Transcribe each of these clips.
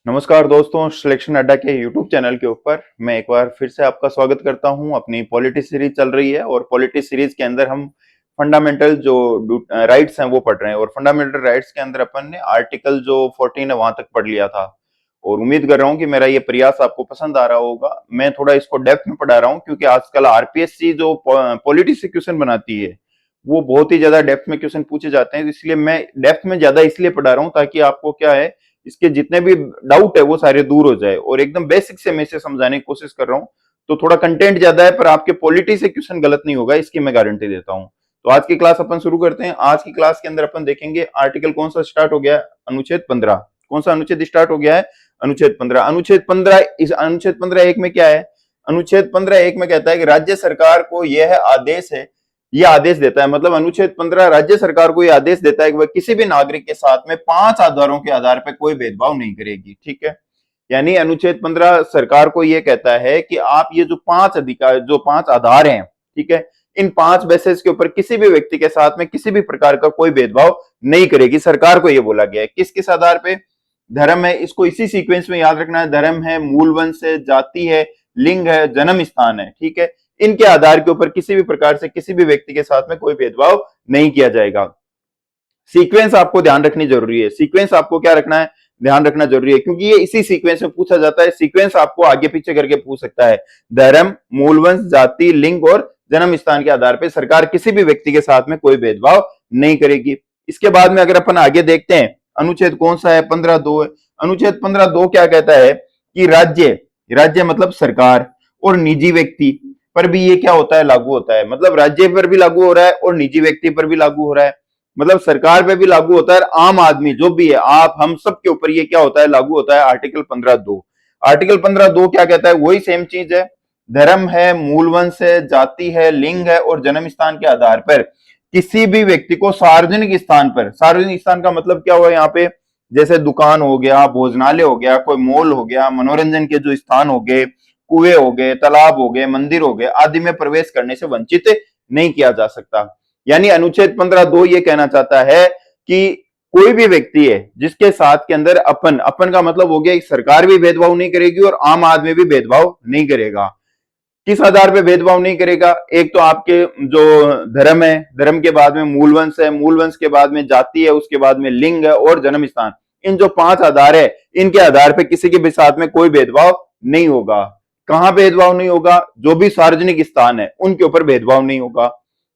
नमस्कार दोस्तों, सिलेक्शन अड्डा के यूट्यूब चैनल के ऊपर मैं एक बार फिर से आपका स्वागत करता हूं। अपनी पॉलिटी सीरीज चल रही है और पॉलिटी सीरीज के अंदर हम फंडामेंटल जो राइट्स हैं वो पढ़ रहे हैं और फंडामेंटल राइट्स के अंदर अपन ने आर्टिकल जो 14 है वहां तक पढ़ लिया था और उम्मीद कर रहा हूं कि मेरा ये प्रयास आपको पसंद आ रहा होगा। मैं थोड़ा इसको डेप्थ में पढ़ा रहा हूं क्योंकि आजकल आरपीएससी जो पॉलिटी से क्वेश्चन बनाती है वो बहुत ही ज्यादा डेप्थ में क्वेश्चन पूछे जाते हैं, इसलिए मैं डेप्थ में ज्यादा इसलिए पढ़ा रहा हूँ ताकि आपको क्या है, इसके जितने भी डाउट है वो सारे दूर हो जाए और एकदम बेसिक से मैं इसे समझाने की कोशिश कर रहा हूँ। तो थोड़ा कंटेंट ज्यादा है पर आपके पॉलिटी से क्वेश्चन गलत नहीं होगा, इसकी मैं गारंटी देता हूँ। तो आज की क्लास अपन शुरू करते हैं। आज की क्लास के अंदर अपन देखेंगे आर्टिकल कौन सा स्टार्ट हो गया है, अनुच्छेद 15। कौन सा अनुच्छेद स्टार्ट हो गया है? अनुच्छेद 15। अनुच्छेद 15, इस अनुच्छेद 15(1) में क्या है? अनुच्छेद 15(1) में कहता है कि राज्य सरकार को यह आदेश है, ये आदेश देता है, मतलब अनुच्छेद 15 राज्य सरकार को यह आदेश देता है कि वह किसी भी नागरिक के साथ में 5 आधारों के आधार पर कोई भेदभाव नहीं करेगी। ठीक है, यानी अनुच्छेद 15 सरकार को यह कहता है कि आप ये जो 5 अधिकार, जो 5 आधार हैं, ठीक है, इन 5 बेसिस के ऊपर किसी भी व्यक्ति के साथ में किसी भी प्रकार का कोई भेदभाव नहीं करेगी। सरकार को यह बोला गया है। किस किस आधार पे? धर्म है, इसको इसी सीक्वेंस में याद रखना है। धर्म है, मूल वंश है, जाति है, लिंग है, जन्म स्थान है। ठीक है, इनके आधार के ऊपर किसी भी प्रकार से किसी भी व्यक्ति के साथ में कोई भेदभाव नहीं किया जाएगा। सीक्वेंस आपको ध्यान रखनी जरूरी है। सीक्वेंस आपको क्या रखना है? ध्यान रखना जरूरी है, क्योंकि ये इसी सीक्वेंस में पूछा जाता है। सीक्वेंस आपको आगे पीछे करके पूछ सकता है। धर्म, मूलवंश, जाति, लिंग और जन्म स्थान के आधार पर सरकार किसी भी व्यक्ति के साथ में कोई भेदभाव नहीं करेगी। इसके बाद में अगर अपन आगे देखते हैं, अनुच्छेद कौन सा है? 15(2) है। अनुच्छेद 15(2) क्या कहता है कि राज्य, राज्य मतलब सरकार और निजी व्यक्ति पर भी ये क्या होता है? लागू होता है। मतलब राज्य पर भी लागू हो रहा है और निजी व्यक्ति पर भी लागू हो रहा है, मतलब सरकार पे भी लागू होता है, आम आदमी जो भी है, आप हम सब के ऊपर ये क्या होता है? लागू होता है। आर्टिकल 15(2). आर्टिकल 15(2) क्या कहता है? वही सेम चीज है। धर्म है, मूलवंश है, जाति है, लिंग है और जन्म स्थान के आधार पर किसी भी व्यक्ति को सार्वजनिक स्थान पर, सार्वजनिक स्थान का मतलब क्या हुआ यहाँ पे? जैसे दुकान हो गया, भोजनालय हो गया, कोई मॉल हो गया, मनोरंजन के जो स्थान हो गए, कुएं हो गए, तालाब हो गए, मंदिर हो गए आदि में प्रवेश करने से वंचित नहीं किया जा सकता। यानी अनुच्छेद 15(2) ये कहना चाहता है कि कोई भी व्यक्ति है जिसके साथ के अंदर अपन, अपन का मतलब हो गया कि सरकार भी भेदभाव नहीं करेगी और आम आदमी भी भेदभाव नहीं करेगा। किस आधार पे भेदभाव नहीं करेगा? एक तो आपके जो धर्म है, धर्म के बाद में मूलवंश है, मूलवंश के बाद में जाति है, उसके बाद में लिंग है और जन्म स्थान। इन जो 5 आधार है, इनके आधार पे किसी के भी साथ में कोई भेदभाव नहीं होगा। कहां भेदभाव नहीं होगा? जो भी सार्वजनिक स्थान है उनके ऊपर भेदभाव नहीं होगा।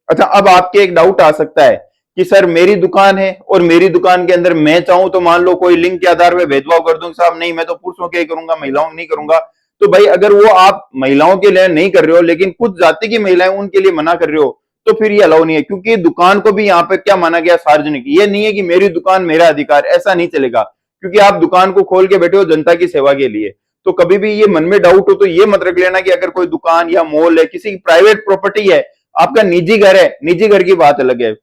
अच्छा, अब आपके एक डाउट आ सकता है कि सर मेरी दुकान है और मेरी दुकान के अंदर मैं चाहूं तो मान लो कोई लिंग के आधार पर भेदभाव कर दूं, साहब नहीं मैं तो पुरुषों के ही करूंगा, महिलाओं नहीं करूंगा। तो भाई अगर वो आप महिलाओं के लिए नहीं कर रहे हो लेकिन कुछ जाति की महिलाएं उनके लिए मना कर रहे हो तो फिर ये अलाउ नहीं है, क्योंकि दुकान को भी यहाँ पे क्या माना गया? सार्वजनिक। ये नहीं है कि मेरी दुकान मेरा अधिकार, ऐसा नहीं चलेगा, क्योंकि आप दुकान को खोल के बैठे हो जनता की सेवा के लिए। तो कभी भी ये मन में डाउट हो तो ये मत रख लेना कि अगर कोई दुकान या मॉल है, किसी की प्राइवेट प्रॉपर्टी है, आपका निजी घर है, निजी घर की बात अलग है।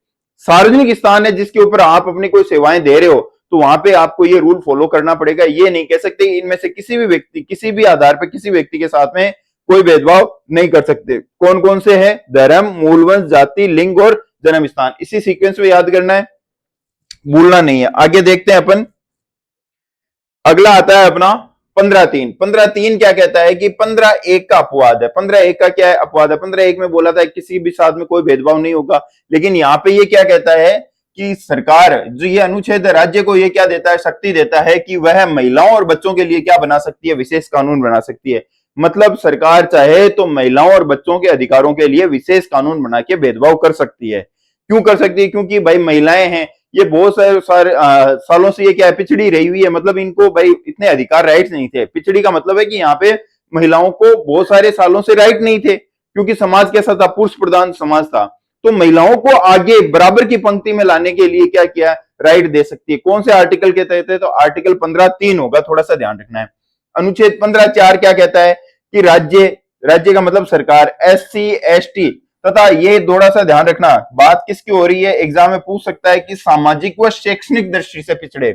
सार्वजनिक स्थान है जिसके ऊपर आप अपनी कोई सेवाएं दे रहे हो तो वहां पे आपको ये रूल फॉलो करना पड़ेगा। ये नहीं कह सकते इनमें से किसी भी व्यक्ति, किसी भी आधार पर किसी व्यक्ति के साथ में कोई भेदभाव नहीं कर सकते। कौन कौन से हैं? धर्म, मूलवंश, जाति, लिंग और जन्म स्थान। इसी सीक्वेंस में याद करना है, भूलना नहीं है। आगे देखते हैं अपन। अगला आता है अपना 15(3). 15(3) क्या कहता है कि 15(1) का अपवाद है। 15(1) का क्या है? अपवाद है। 15(1) में बोला था किसी भी साथ में कोई भेदभाव नहीं होगा, लेकिन यहाँ पे ये क्या कहता है कि सरकार, जो ये अनुच्छेद राज्य को ये क्या देता है? शक्ति देता है कि वह महिलाओं और बच्चों के लिए क्या बना सकती है? विशेष कानून बना सकती है। मतलब सरकार चाहे तो महिलाओं और बच्चों के अधिकारों के लिए विशेष कानून बना के भेदभाव कर सकती है। क्यों कर सकती है? क्योंकि भाई महिलाएं हैं, ये बहुत सारे सालों से ये क्या है? पिछड़ी रही हुई है, मतलब इनको भाई इतने अधिकार, राइट्स नहीं थे। पिछड़ी का मतलब है कि यहाँ पे महिलाओं को बहुत सारे सालों से राइट नहीं थे, क्योंकि समाज कैसा था? पुरुष प्रधान समाज था। तो महिलाओं को आगे बराबर की पंक्ति में लाने के लिए क्या किया? राइट दे सकती है। कौन से आर्टिकल के तहत है? तो आर्टिकल 15(3) होगा, थोड़ा सा ध्यान रखना है। अनुच्छेद 15(4) क्या कहता है कि राज्य, राज्य का मतलब सरकार, SC ST तथा ये थोड़ा सा ध्यान रखना, बात किसकी हो रही है? एग्जाम में पूछ सकता है कि सामाजिक व शैक्षणिक दृष्टि से पिछड़े।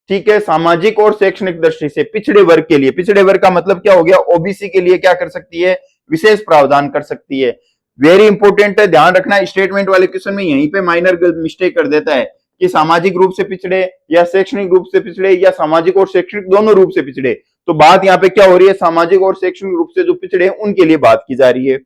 ठीक है, सामाजिक और शैक्षणिक दृष्टि से पिछड़े वर्ग के लिए, पिछड़े वर्ग का मतलब क्या हो गया? ओबीसी के लिए क्या कर सकती है? विशेष प्रावधान कर सकती है। वेरी इंपॉर्टेंट है, ध्यान रखना। स्टेटमेंट वाले क्वेश्चन में यहीं पे माइनर मिस्टेक कर देता है। कि सामाजिक रूप से पिछड़े या शैक्षणिक रूप से पिछड़े या सामाजिक और शैक्षणिक दोनों रूप से पिछड़े। तो बात यहाँ पे क्या हो रही है, सामाजिक और शैक्षणिक रूप से जो पिछड़े उनके लिए बात की जा रही है।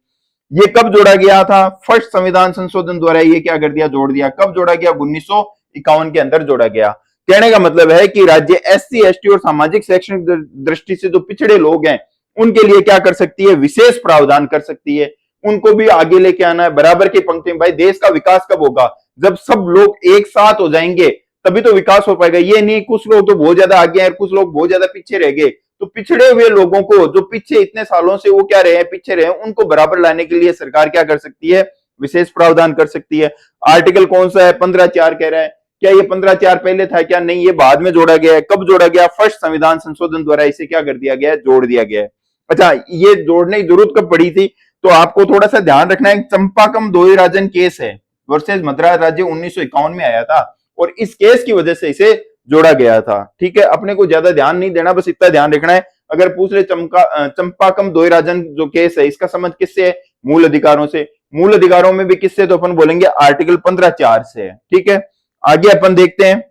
ये कब जोड़ा गया था, फर्स्ट संविधान संशोधन द्वारा ये क्या कर दिया, जोड़ दिया। कब जोड़ा गया, 1951 के अंदर जोड़ा गया। कहने का मतलब है कि राज्य एससी एसटी और सामाजिक शैक्षणिक दृष्टि से जो पिछड़े लोग हैं उनके लिए क्या कर सकती है, विशेष प्रावधान कर सकती है। उनको भी आगे लेके आना है, बराबर की पंक्ति में। भाई देश का विकास कब होगा, जब सब लोग एक साथ हो जाएंगे तभी तो विकास हो पाएगा। ये नहीं कुछ लोग तो बहुत ज्यादा आगे हैं, कुछ लोग बहुत ज्यादा पीछे रह गए। तो पिछड़े हुए लोगों को, जो पीछे इतने सालों से वो क्या रहे हैं, पीछे रहे हैं, उनको बराबर लाने के लिए सरकार क्या कर सकती है, विशेष प्रावधान कर सकती है। आर्टिकल कौन सा है, 15(4) कह रहा है। क्या ये 15(4) पहले था क्या, नहीं, ये बाद में जोड़ा गया है। कब जोड़ा गया, फर्स्ट संविधान संशोधन द्वारा इसे क्या कर दिया गया है, जोड़ दिया गया है। अच्छा, ये जोड़ने की जरूरत कब पड़ी थी, तो आपको थोड़ा सा ध्यान रखना है। चंपाकम दोयराजन केस है वर्सेस मद्रास राज्य 1951 में आया था और इस केस की वजह से इसे जोड़ा गया था। ठीक है, अपने को ज्यादा ध्यान नहीं देना, बस इतना ध्यान रखना है। अगर पूछ रहे चंपाकम दोयराजन जो केस है, इसका संबंध किससे है, मूल अधिकारों से। मूल अधिकारों में भी किससे, तो अपन बोलेंगे आर्टिकल 15(4) से है। ठीक है, आगे अपन देखते हैं।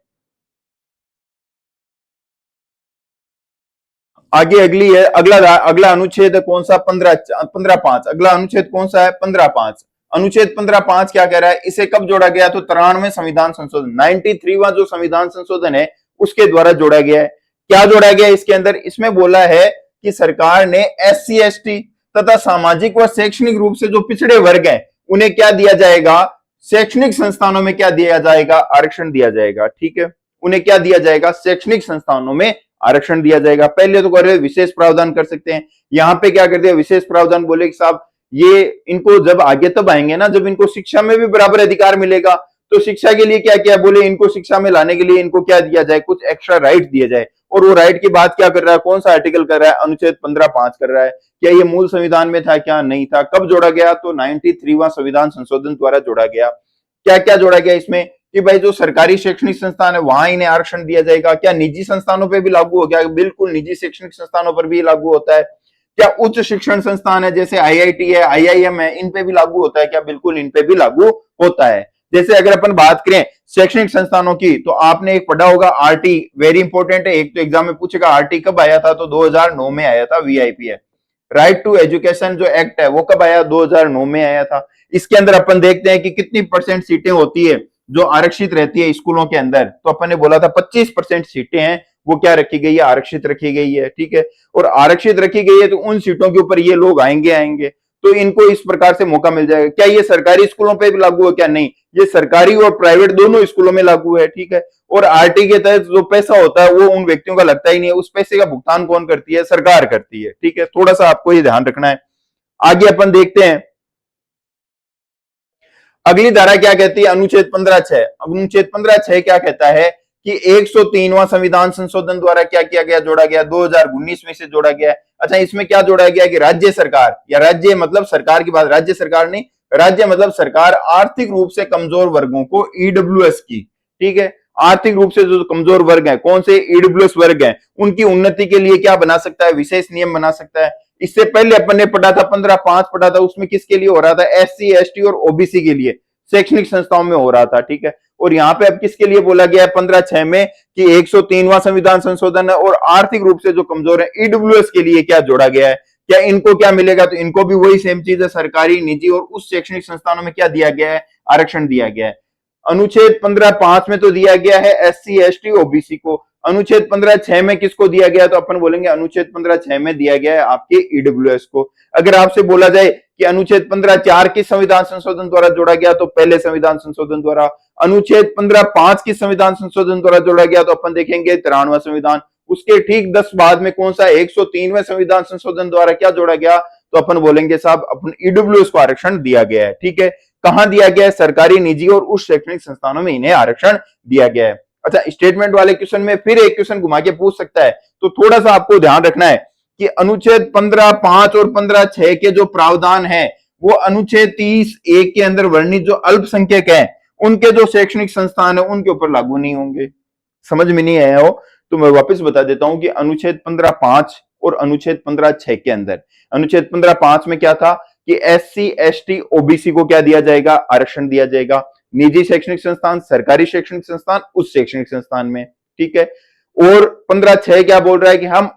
आगे अगली है, अगला अनुच्छेद कौन सा, 15(5). अगला अनुच्छेद कौन सा है, 15(5). अनुच्छेद 15(5) क्या कह रहा है, इसे कब जोड़ा गया, तो 93वें संविधान संशोधन, 93वां जो संविधान संशोधन है उसके द्वारा जोड़ा गया है। क्या जोड़ा गया इसके अंदर, इसमें बोला है कि सरकार ने एससी एसटी तथा सामाजिक व शैक्षणिक रूप से जो पिछड़े वर्ग हैं उन्हें क्या दिया जाएगा, शैक्षणिक संस्थानों में क्या दिया जाएगा, आरक्षण दिया जाएगा। ठीक है, उन्हें क्या दिया जाएगा, शैक्षणिक संस्थानों में आरक्षण दिया जाएगा। पहले तो कर विशेष प्रावधान कर सकते हैं, यहाँ पे क्या कर दिया, विशेष प्रावधान। बोले कि साहब ये इनको जब आगे तब आएंगे ना जब इनको शिक्षा में भी बराबर अधिकार मिलेगा। तो शिक्षा के लिए क्या किया, बोले इनको शिक्षा में लाने के लिए इनको क्या दिया जाए, कुछ एक्स्ट्रा राइट दिया जाए। और वो राइट की बात क्या कर रहा है, कौन सा आर्टिकल कर रहा है, अनुच्छेद 15(5) कर रहा है। क्या ये मूल संविधान में था, क्या नहीं था। कब जोड़ा गया, तो 93वां संविधान संशोधन द्वारा जोड़ा गया। क्या क्या जोड़ा गया इसमें, कि भाई जो सरकारी शैक्षणिक संस्थान है वहां इन्हें आरक्षण दिया जाएगा। क्या निजी संस्थानों पर भी लागू हो गया, बिल्कुल निजी शैक्षणिक संस्थानों पर भी लागू होता है। क्या उच्च शिक्षण संस्थान है जैसे आईआईटी है, आईआईएम है, इन पे भी लागू होता है क्या, बिल्कुल इन पे भी लागू होता है। जैसे अगर अपन बात करें शैक्षणिक संस्थानों की, तो आपने एक पढ़ा होगा आरटी, वेरी इंपॉर्टेंट है, एक तो एग्जाम में पूछेगा आरटी कब आया था, तो 2009 में आया था। वीआईपी है, राइट टू एजुकेशन जो एक्ट है वो कब आया, 2009 में आया था। इसके अंदर अपन देखते हैं कि कितनी परसेंट सीटें होती है जो आरक्षित रहती है स्कूलों के अंदर। तो अपन ने बोला था 25% सीटें हैं वो क्या रखी गई है, आरक्षित रखी गई है। ठीक है, और आरक्षित रखी गई है तो उन सीटों के ऊपर ये लोग आएंगे तो इनको इस प्रकार से मौका मिल जाएगा। क्या ये सरकारी स्कूलों पे भी लागू है, क्या नहीं, ये सरकारी और प्राइवेट दोनों स्कूलों में लागू है। ठीक है, और आरटी के तहत जो पैसा होता है वो उन व्यक्तियों का लगता ही नहीं है, उस पैसे का भुगतान कौन करती है, सरकार करती है। ठीक है, थोड़ा सा आपको ये ध्यान रखना है। आगे अपन देखते हैं अगली धारा क्या कहती है, अनुच्छेद 15(6). अनुच्छेद 15(6) क्या कहता है कि 103वां संविधान संशोधन द्वारा क्या किया गया, जोड़ा गया, 2019 में से जोड़ा गया। अच्छा, इसमें क्या जोड़ा गया कि राज्य सरकार, या राज्य मतलब सरकार की बात, राज्य सरकार नहीं, राज्य मतलब सरकार आर्थिक रूप से कमजोर वर्गों को ईडब्ल्यूएस की, ठीक है, आर्थिक रूप से जो कमजोर वर्ग हैं, कौन से ईडब्ल्यूएस वर्ग हैं, उनकी उन्नति के लिए क्या बना सकता है, विशेष नियम बना सकता है। इससे पहले अपन ने पढ़ा था 15(5) पढ़ा था, उसमें किसके लिए हो रहा था, एससी एसटी और ओबीसी के लिए, शैक्षणिक संस्थाओं में हो रहा था। ठीक है, और यहाँ पे अब किसके लिए बोला गया है 15(6) में कि 103वां संविधान संशोधन है और आर्थिक रूप से जो कमजोर है ईडब्ल्यूएस के लिए क्या जोड़ा गया है। क्या इनको क्या मिलेगा, तो इनको भी वही सेम चीज है, सरकारी, निजी और उस शैक्षणिक संस्थानों में क्या दिया गया है, आरक्षण दिया गया है। अनुच्छेद 15(5) में तो दिया गया है एससी एसटी ओबीसी को, अनुच्छेद 15(6) में किसको दिया गया, तो अपन बोलेंगे अनुच्छेद 15(6) में दिया गया है आपके ईडब्ल्यूएस को। अगर आपसे बोला जाए कि अनुच्छेद 15(4) किस संविधान संशोधन द्वारा जोड़ा गया, तो पहले संविधान संशोधन द्वारा। अनुच्छेद 15(5) किस संविधान संशोधन द्वारा जोड़ा गया, तो अपन देखेंगे 93वां संविधान। उसके ठीक 10 बाद में कौन सा, 103वें संविधान संशोधन द्वारा क्या जोड़ा गया, तो अपन बोलेंगे साहब अपन ईडब्ल्यूएस को आरक्षण दिया गया है। ठीक है, कहां दिया गया है, सरकारी, निजी और उस शैक्षणिक संस्थानों में इन्हें आरक्षण दिया गया है। अच्छा, स्टेटमेंट वाले क्वेश्चन में फिर एक क्वेश्चन घुमा के पूछ सकता है, तो थोड़ा सा आपको ध्यान रखना है कि अनुच्छेद 15(5) और 15(6) के जो प्रावधान है वो अनुच्छेद 30(1) के अंदर वर्णित जो अल्पसंख्यक है उनके जो शैक्षणिक संस्थान है उनके ऊपर लागू नहीं होंगे। समझ में नहीं आया हो तो मैं वापस बता देता हूं कि अनुच्छेद 15(5) और अनुच्छेद 15(6) के अंदर, अनुच्छेद 15(5) में क्या था कि एससी एसटी ओबीसी को क्या दिया जाएगा, आरक्षण दिया जाएगा। निजी शैक्षणिक संस्थान, सरकारी शैक्षणिक संस्थान, उस शैक्षणिक संस्थान में, ठीक है। और 15(6) क्या बोल रहा है कि हम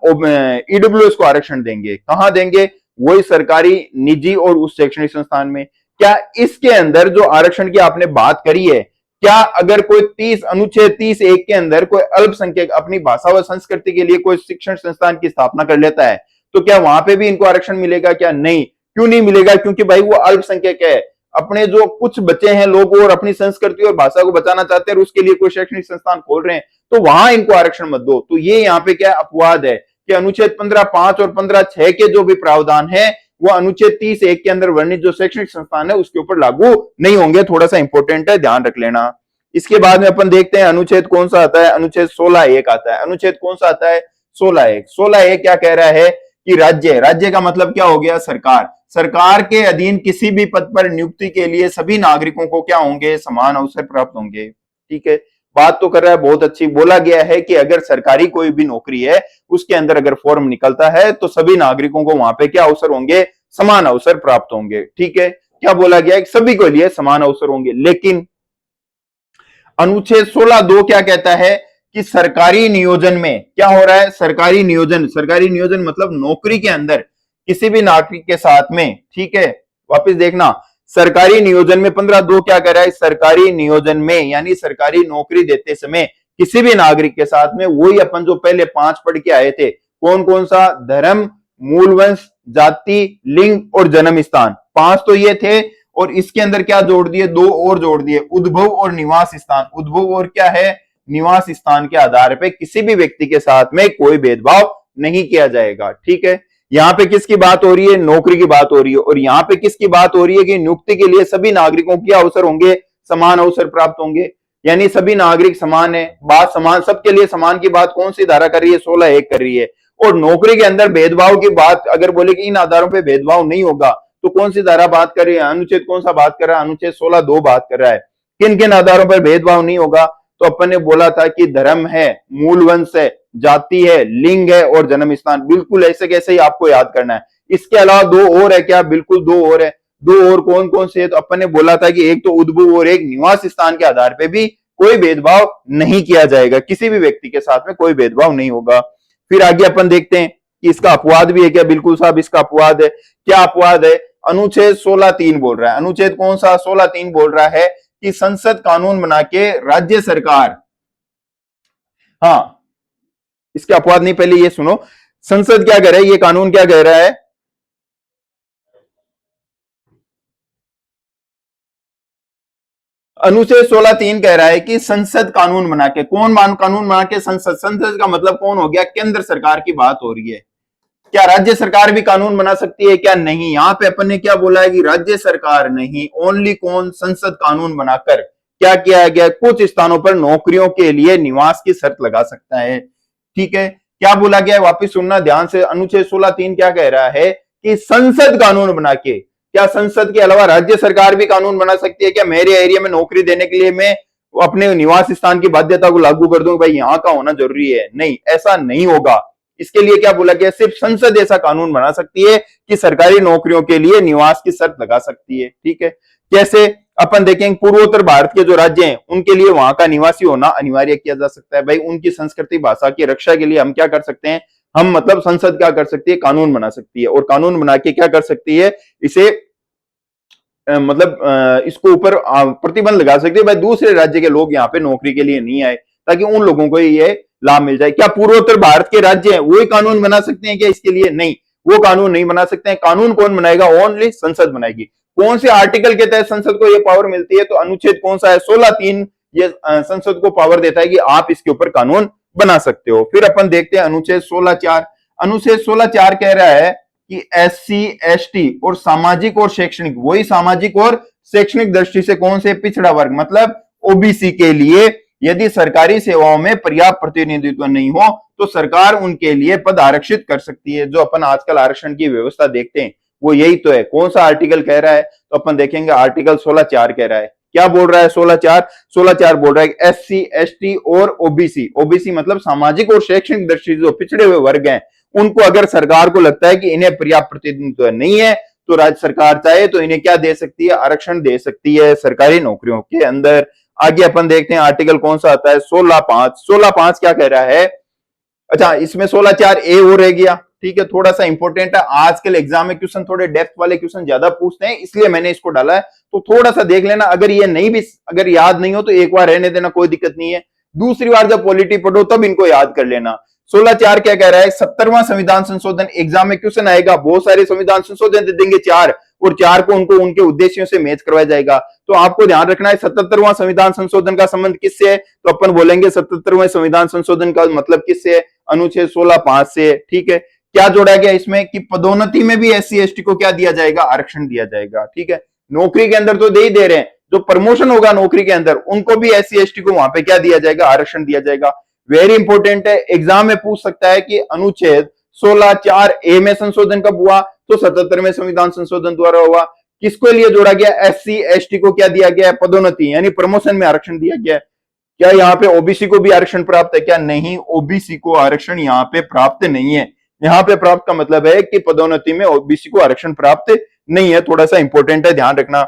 ईडब्ल्यूएस को आरक्षण देंगे, कहां देंगे, वही सरकारी, निजी और उस शैक्षणिक संस्थान में। क्या इसके अंदर जो आरक्षण की आपने बात करी है, क्या अगर कोई अनुच्छेद 30(1) के अंदर कोई अल्पसंख्यक अपनी भाषा व संस्कृति के लिए कोई शिक्षण संस्थान की स्थापना कर लेता है, तो क्या वहां पे भी इनको आरक्षण मिलेगा? क्या नहीं, क्यों नहीं मिलेगा? क्योंकि भाई वो अल्पसंख्यक है, अपने जो कुछ बचे हैं लोग और अपनी संस्कृति और भाषा को बचाना चाहते हैं और उसके लिए कोई शैक्षणिक संस्थान खोल रहे हैं, तो वहां इनको आरक्षण मत दो। तो ये यहाँ पे क्या अपवाद है कि अनुच्छेद 15(5) और 15(6) के जो भी प्रावधान है वो अनुच्छेद 30(1) के अंदर वर्णित जो शैक्षणिक संस्थान है उसके ऊपर लागू नहीं होंगे। थोड़ा सा इंपॉर्टेंट है, ध्यान रख लेना। इसके बाद में अपन देखते हैं अनुच्छेद कौन सा आता है, अनुच्छेद 16(1) आता है। अनुच्छेद कौन सा आता है? 16(1). 16(1) क्या कह रहा है कि राज्य का मतलब क्या हो गया? सरकार के अधीन किसी भी पद पर नियुक्ति के लिए सभी नागरिकों को क्या होंगे? समान अवसर प्राप्त होंगे, ठीक है। बात तो कर रहा है बहुत अच्छी, बोला गया है कि अगर सरकारी कोई भी नौकरी है उसके अंदर अगर फॉर्म निकलता है तो सभी नागरिकों को वहां पे क्या अवसर होंगे? समान अवसर प्राप्त होंगे, ठीक है। क्या बोला गया है? सभी के लिए समान अवसर होंगे। लेकिन अनुच्छेद 16(2) क्या कहता है कि सरकारी नियोजन में क्या हो रहा है? सरकारी नियोजन मतलब नौकरी के अंदर किसी भी नागरिक के साथ में, ठीक है, वापस देखना, सरकारी नियोजन में 15(2) क्या कर रहा है? सरकारी नियोजन में यानी सरकारी नौकरी देते समय किसी भी नागरिक के साथ में वही अपन जो पहले 5 पढ़ के आए थे, कौन कौन सा? धर्म, मूल वंश, जाति, लिंग और जन्म स्थान। 5 तो ये थे और इसके अंदर क्या जोड़ दिए? 2 और जोड़ दिए, उद्भव और निवास स्थान। उद्भव और क्या है? निवास स्थान के आधार पर किसी भी व्यक्ति के साथ में कोई भेदभाव नहीं किया जाएगा, ठीक है। यहाँ पे किसकी बात हो रही है? नौकरी की बात हो रही है। और यहाँ पे किसकी बात हो रही है कि नियुक्ति के लिए सभी नागरिकों के अवसर होंगे, समान अवसर प्राप्त होंगे, यानी सभी नागरिक समान है, बात समान, सबके लिए समान की बात कौन सी धारा कर रही है? 16(1) कर रही है। और नौकरी के अंदर भेदभाव की बात अगर बोले कि इन आधारों पर भेदभाव नहीं होगा तो कौन सी धारा बात कर रही है? अनुच्छेद कौन सा बात कर रहा है? अनुच्छेद 16(2) बात कर रहा है। किन किन आधारों पर भेदभाव नहीं होगा? तो अपन ने बोला था कि धर्म है, मूल वंश है, जाति है, लिंग है और जन्म स्थान। बिल्कुल ऐसे कैसे ही आपको याद करना है। इसके अलावा 2 और है क्या? बिल्कुल 2 और है। 2 और कौन कौन से है? तो अपन ने बोला था कि एक तो उद्भव और एक निवास स्थान के आधार पर भी कोई भेदभाव नहीं किया जाएगा, किसी भी व्यक्ति के साथ में कोई भेदभाव नहीं होगा। फिर आगे अपन देखते हैं कि इसका अपवाद भी है क्या? बिल्कुल साहब इसका अपवाद है। क्या अपवाद है? अनुच्छेद 16(3) बोल रहा है। अनुच्छेद कौन सा? 16(3) बोल रहा है कि संसद कानून बना के राज्य सरकार, हाँ इसके अपवाद नहीं, पहले ये सुनो, संसद क्या कह रहा है, ये कानून क्या कह रहा है? अनुच्छेद 16(3) कह रहा है कि संसद कानून बना के, कानून बना के? संसद का मतलब कौन हो गया? केंद्र सरकार की बात हो रही है। क्या राज्य सरकार भी कानून बना सकती है? क्या नहीं। यहाँ पे अपन ने क्या बोला है कि राज्य सरकार नहीं, ओनली कौन? संसद कानून बनाकर क्या किया गया? कुछ स्थानों पर नौकरियों के लिए निवास की शर्त लगा सकता है, ठीक है। क्या बोला गया है? वापिस सुनना ध्यान से। अनुच्छेद 16(3) क्या कह रहा है कि संसद कानून बना के, क्या संसद के अलावा राज्य सरकार भी कानून बना सकती है? क्या मेरे एरिया में नौकरी देने के लिए मैं अपने निवास स्थान की बाध्यता को लागू कर दूं, भाई यहां का होना जरूरी है? नहीं, ऐसा नहीं होगा। इसके लिए क्या बोला गया? सिर्फ संसद ऐसा कानून बना सकती है कि सरकारी नौकरियों के लिए निवास की शर्त लगा सकती है, ठीक है। कैसे? अपन देखेंगे पूर्वोत्तर भारत के जो राज्य हैं उनके लिए वहां का निवासी होना अनिवार्य किया जा सकता है। भाई उनकी संस्कृति भाषा की रक्षा के लिए हम क्या कर सकते हैं? हम मतलब संसद क्या कर सकती है? कानून बना सकती है। और कानून बना के क्या कर सकती है? इसे इसको ऊपर प्रतिबंध लगा सकती है, भाई दूसरे राज्य के लोग यहाँ पे नौकरी के लिए नहीं आए, ताकि उन लोगों को ये लाभ मिल जाए। क्या पूर्वोत्तर भारत के राज्य हैं वही कानून बना सकते हैं क्या इसके लिए? नहीं, वो कानून नहीं बना सकते हैं। कानून कौन बनाएगा? ओनली संसद बनाएगी। कौन से आर्टिकल के तहत संसद को ये पावर मिलती है? तो अनुच्छेद कौन सा है? 16(3) ये संसद को पावर देता है कि आप इसके ऊपर कानून बना सकते हो। फिर अपन देखते हैं अनुच्छेद 16(4). अनुच्छेद 16(4) कह रहा है कि SC, ST और सामाजिक और शैक्षणिक, वही सामाजिक और शैक्षणिक दृष्टि से कौन से? पिछड़ा वर्ग मतलब OBC के लिए यदि सरकारी सेवाओं में पर्याप्त प्रतिनिधित्व नहीं हो तो सरकार उनके लिए पद आरक्षित कर सकती है। जो अपन आजकल आरक्षण की व्यवस्था देखते हैं वो यही तो है। कौन सा आर्टिकल कह रहा है? तो अपन देखेंगे आर्टिकल 16(4) कह रहा है। क्या बोल रहा है? 16(4). 16(4) बोल रहा है कि SC, ST और OBC मतलब सामाजिक और शैक्षणिक दृष्टि से जो पिछड़े हुए वर्ग हैं उनको अगर सरकार को लगता है कि इन्हें पर्याप्त प्रतिनिधित्व नहीं है तो राज्य सरकार चाहे तो इन्हें क्या दे सकती है, आरक्षण दे सकती है सरकारी नौकरियों के अंदर। आगे अपन देखते हैं आर्टिकल कौन सा आता है, 16(5). 16(5) क्या कह रहा है, अच्छा इसमें 16(4)A हो रह गया, ठीक है, थोड़ा सा इंपॉर्टेंट है, आजकल एग्जाम में क्वेश्चन थोड़े डेप्थ वाले क्वेश्चन ज्यादा पूछते हैं, इसलिए मैंने इसको डाला है, तो थोड़ा सा देख लेना, अगर ये नहीं भी अगर याद नहीं हो तो एक बार रहने देना, कोई दिक्कत नहीं है, दूसरी बार जब पॉलिटी पढ़ो तब इनको याद कर लेना। 16(4) क्या कह रहा है, 70वां संविधान संशोधन, एग्जाम में क्वेश्चन आएगा, बहुत सारे संविधान संशोधन दे देंगे 4, और 4 को उनको उनके उद्देश्यों से मैच करवाया जाएगा, तो आपको ध्यान रखना है 77वां संविधान संशोधन का संबंध किससे है, तो अपन बोलेंगे 77वें संविधान संशोधन का मतलब किससे है, अनुच्छेद 16(5) से, ठीक है। क्या जोड़ा गया इसमें कि पदोन्नति में भी SC ST को क्या दिया जाएगा, आरक्षण दिया जाएगा, ठीक है। नौकरी के अंदर तो दे ही दे रहे हैं, जो प्रमोशन होगा नौकरी के अंदर उनको भी SC ST को वहां पे क्या दिया जाएगा, आरक्षण दिया जाएगा। वेरी इंपॉर्टेंट है, एग्जाम में पूछ सकता है कि अनुच्छेद 16(4)A में संशोधन कब हुआ, तो 77वें संविधान संशोधन द्वारा हुआ। किसके लिए जोड़ा गया, SC ST को क्या दिया गया है, पदोन्नति यानी प्रमोशन में आरक्षण दिया गया है। क्या यहाँ पे OBC को भी आरक्षण प्राप्त है, क्या नहीं, OBC को आरक्षण यहाँ पे प्राप्त नहीं है। यहाँ पे प्राप्त का मतलब है कि पदोन्नति में OBC को आरक्षण प्राप्त नहीं है, थोड़ा सा इंपॉर्टेंट है, ध्यान रखना।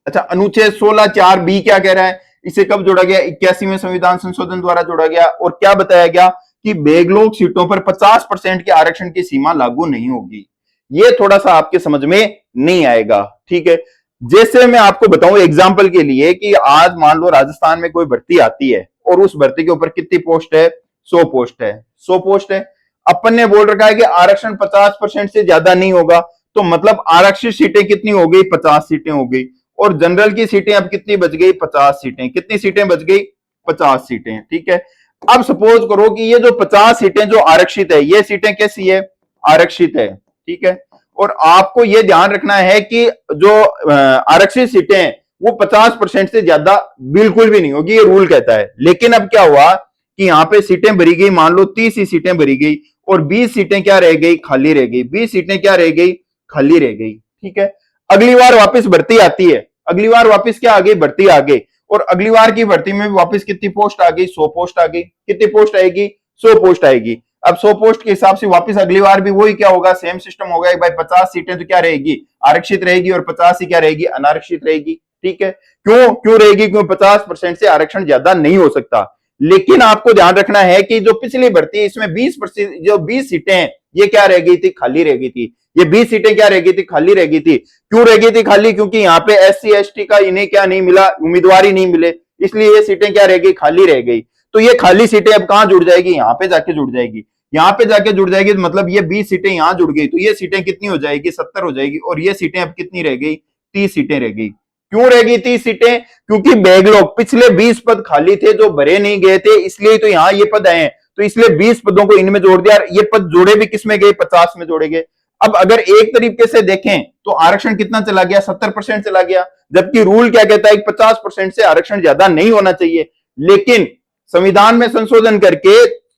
अच्छा, अनुच्छेद 16(4)B क्या कह रहा है, इसे कब जोड़ा गया, 81वें संविधान संशोधन द्वारा जोड़ा गया, और क्या बताया गया कि बेगलोक सीटों पर 50% के आरक्षण की सीमा लागू नहीं होगी। ये थोड़ा सा आपके समझ में नहीं आएगा, ठीक है। जैसे मैं आपको बताऊं एग्जांपल के लिए कि आज मान लो राजस्थान में कोई भर्ती आती है और उस भर्ती के ऊपर कितनी पोस्ट है, 100 पोस्ट है, 100 पोस्ट है, अपन ने बोल रखा है कि आरक्षण 50% से ज्यादा नहीं होगा, तो मतलब आरक्षित सीटें कितनी हो गई, 50 सीटें हो गई, और जनरल की सीटें अब कितनी बच गई, 50 सीटें, कितनी सीटें बच गई, 50 सीटें, ठीक है। अब सपोज करो कि ये जो 50 सीटें जो आरक्षित है, ये सीटें कैसी है, आरक्षित है, ठीक है, और आपको ये ध्यान रखना है कि जो आरक्षित सीटें हैं वो 50% से ज्यादा बिल्कुल भी नहीं होगी, ये रूल कहता है। लेकिन अब क्या हुआ कि यहाँ पे सीटें भरी गई, मान लो 30 ही सीटें भरी गई और 20 सीटें क्या रह गई, खाली रह गई, 20 सीटें क्या रह गई, खाली रह गई, ठीक है। अगली बार वापस भर्ती आती है, अगली बार वापस क्या आ गई, भर्ती आ गई, और अगली बार की भर्ती में भी वापस कितनी पोस्ट आ गई, 100 पोस्ट आ गई, कितनी पोस्ट आएगी, 100 पोस्ट आएगी। अब 100 पोस्ट के हिसाब से वापस अगली बार भी वही क्या होगा, सेम सिस्टम होगा, भाई 50 सीटें तो क्या रहेगी, आरक्षित रहेगी, और 50 ही क्या रहेगी, अनारक्षित रहेगी, ठीक है। क्यों रहेगी, क्यों 50% से आरक्षण ज्यादा नहीं हो सकता। लेकिन आपको ध्यान रखना है कि जो पिछली भर्ती है इसमें 20% जो 20 सीटें हैं ये क्या रह गई थी, खाली रह गई थी, ये 20 सीटें क्या रह गई थी, खाली रह गई थी। क्यों रह गई थी खाली, क्योंकि यहाँ पे SC ST का इन्हें क्या नहीं मिला, उम्मीदवार ही नहीं मिले, इसलिए ये सीटें क्या रह गई, खाली रह गई। तो ये खाली सीटें अब कहां जुड़ जाएगी, यहाँ पे जाके जुड़ जाएगी, यहाँ पे जाके जुड़ जाएगी, मतलब ये 20 सीटें यहाँ जुड़ गई, तो ये सीटें कितनी हो जाएगी, 70 हो जाएगी, और ये सीटें अब कितनी रह गई, 30 सीटें रह गई। क्यों रह गई 30 सीटें, क्योंकि बैकलॉग पिछले 20 पद खाली थे जो भरे नहीं गए थे, इसलिए तो यहाँ ये पद आए हैं, तो इसलिए 20 पदों को इनमें जोड़ दिया, ये पद जोड़े भी किसमें गए, 50 में जोड़े गए। अब अगर एक तरीके से देखें तो आरक्षण कितना चला गया, 70% चला गया, जबकि रूल क्या कहता है 50% से आरक्षण ज्यादा नहीं होना चाहिए। लेकिन संविधान में संशोधन करके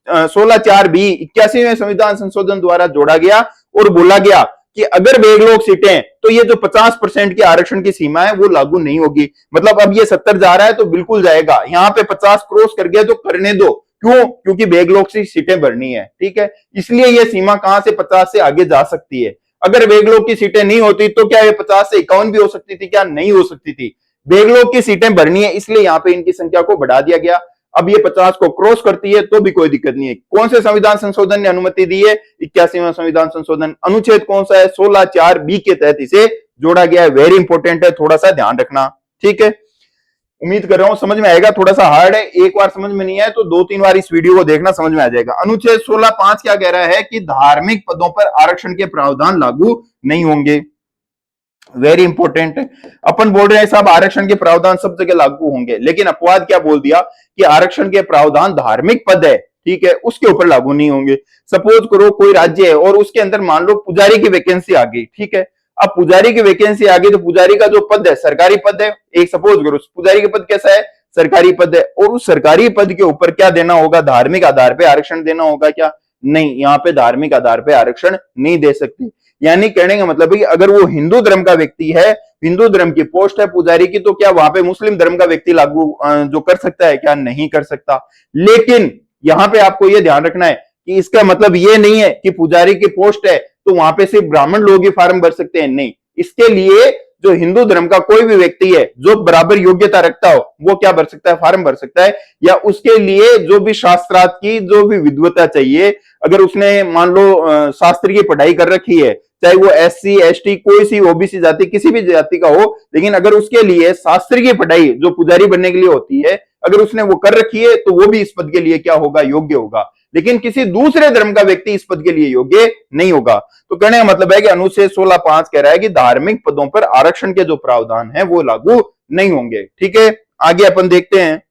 16(4)B 81वें संविधान संशोधन द्वारा जोड़ा गया और बोला गया कि अगर बेगलोक सीटें तो ये जो 50% के आरक्षण की सीमा है वो लागू नहीं होगी। मतलब अब ये 70 जा रहा है तो बिल्कुल जाएगा, यहाँ पे 50 क्रॉस कर गया तो करने दो, क्यों, क्योंकि बेगलोक से सीटें भरनी है, ठीक है, इसलिए ये सीमा कहां से 50 से आगे जा सकती है। अगर बेगलोक की सीटें नहीं होती तो क्या ये 50 से 51 भी हो सकती थी, क्या नहीं हो सकती थी। बेगलोक की सीटें भरनी है इसलिए यहाँ पे इनकी संख्या को बढ़ा दिया गया। अब ये 50 को क्रॉस करती है तो भी कोई दिक्कत नहीं है। कौन से संविधान संशोधन ने अनुमति दी है, 81वां संविधान संशोधन, अनुच्छेद कौन सा है, 16(4)B के तहत इसे जोड़ा गया है। वेरी इंपॉर्टेंट है, थोड़ा सा ध्यान रखना, ठीक है। उम्मीद कर रहा हूं समझ में आएगा, थोड़ा सा हार्ड है, एक बार समझ में नहीं आए तो 2-3 बार इस वीडियो को देखना, समझ में आ जाएगा। अनुच्छेद 16(5) क्या कह रहा है कि धार्मिक पदों पर आरक्षण के प्रावधान लागू नहीं होंगे। वेरी इंपॉर्टेंट है, अपन बोल रहे हैं साहब आरक्षण के प्रावधान सब जगह लागू होंगे, लेकिन अपवाद क्या बोल दिया कि आरक्षण के प्रावधान धार्मिक पद है, ठीक है, उसके ऊपर लागू नहीं होंगे। सपोज करो कोई राज्य है और उसके अंदर मान लो पुजारी की वैकेंसी आ गई, ठीक है, अब पुजारी की वैकेंसी आ गई तो पुजारी का जो पद है सरकारी पद है, एक सपोज करो पुजारी का पद कैसा है, सरकारी पद है, और उस सरकारी पद के ऊपर क्या देना होगा, धार्मिक आधार पे आरक्षण देना होगा क्या, नहीं, यहाँ पे धार्मिक आधार पे आरक्षण नहीं दे सकती। यानी कहने का मतलब है कि अगर वो हिंदू धर्म का व्यक्ति है, हिंदू धर्म की पोस्ट है पुजारी की, तो क्या वहां पे मुस्लिम धर्म का व्यक्ति लागू जो कर सकता है क्या, नहीं कर सकता। लेकिन यहां पे आपको यह ध्यान रखना है कि इसका मतलब ये नहीं है कि पुजारी की पोस्ट है तो वहां पे सिर्फ ब्राह्मण लोग ही फार्म भर सकते हैं? नहीं, इसके लिए जो हिंदू धर्म का कोई भी व्यक्ति है जो बराबर योग्यता रखता हो वो क्या भर सकता है, फार्म भर सकता है। या उसके लिए जो भी शास्त्रार्थ की जो भी विद्वता चाहिए, अगर उसने मान लो शास्त्र की पढ़ाई कर रखी है, चाहे वो SC ST कोई सी OBC जाति किसी भी जाति का हो, लेकिन अगर उसके लिए शास्त्र की पढ़ाई जो पुजारी बनने के लिए होती है अगर उसने वो कर रखी है तो वो भी इस पद के लिए क्या होगा, योग्य होगा। लेकिन किसी दूसरे धर्म का व्यक्ति इस पद के लिए योग्य नहीं होगा। तो कहने का मतलब है कि अनुच्छेद 16(5) कह रहा है कि धार्मिक पदों पर आरक्षण के जो प्रावधान है वो लागू नहीं होंगे। ठीक है, आगे अपन देखते हैं।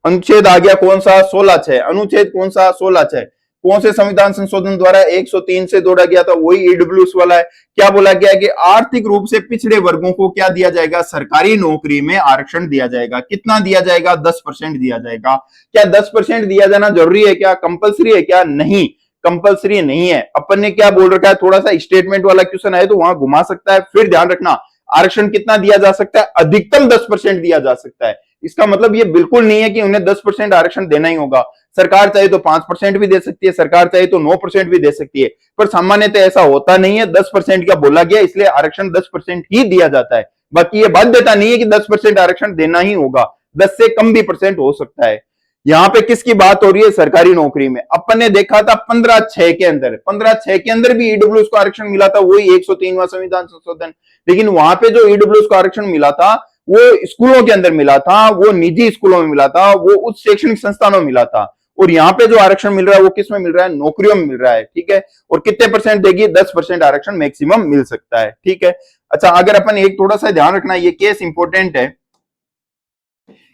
अनुच्छेद आ गया कौन सा, 16(6). अनुच्छेद कौन सा, 16(6). कौन से संविधान संशोधन द्वारा 103 से जोड़ा गया था, वही EWS वाला है। क्या बोला गया कि आर्थिक रूप से पिछड़े वर्गों को क्या दिया जाएगा, सरकारी नौकरी में आरक्षण दिया जाएगा। कितना दिया जाएगा, 10% दिया जाएगा। क्या 10% दिया जाना जरूरी है, क्या कंपलसरी है, क्या नहीं, कंपलसरी नहीं है। अपन ने क्या बोल रखा है, थोड़ा सा स्टेटमेंट वाला क्वेश्चन आए तो वहां घुमा सकता है। फिर ध्यान रखना, आरक्षण कितना दिया जा सकता है, अधिकतम 10% दिया जा सकता है। इसका मतलब ये बिल्कुल नहीं है कि उन्हें 10% आरक्षण देना ही होगा। सरकार चाहे तो 5% भी दे सकती है, सरकार चाहे तो 9% भी दे सकती है, पर सामान्यतः ऐसा होता नहीं है। 10% का बोला गया इसलिए आरक्षण 10% ही दिया जाता है। बाकी ये बाध्यता नहीं है कि 10% आरक्षण देना ही होगा, 10 से कम भी % हो सकता है। यहां पे किसकी बात हो रही है, सरकारी नौकरी में। अपन ने देखा था 15(6) के अंदर, 15(6) के अंदर भी EWS को आरक्षण मिला था, वही 103वां संविधान संशोधन। लेकिन वहां पे जो EWS को आरक्षण मिला था वो स्कूलों के अंदर मिला था, वो निजी स्कूलों में मिला था, वो उच्च शैक्षणिक संस्थानों में मिला था। और यहाँ पे जो आरक्षण मिल रहा है वो किस में मिल रहा है, नौकरियों में मिल रहा है। ठीक है, और कितने % देगी, 10% आरक्षण मैक्सिमम मिल सकता है। ठीक है, अच्छा अगर अपन एक थोड़ा सा ध्यान रखना, ये केस इंपॉर्टेंट है,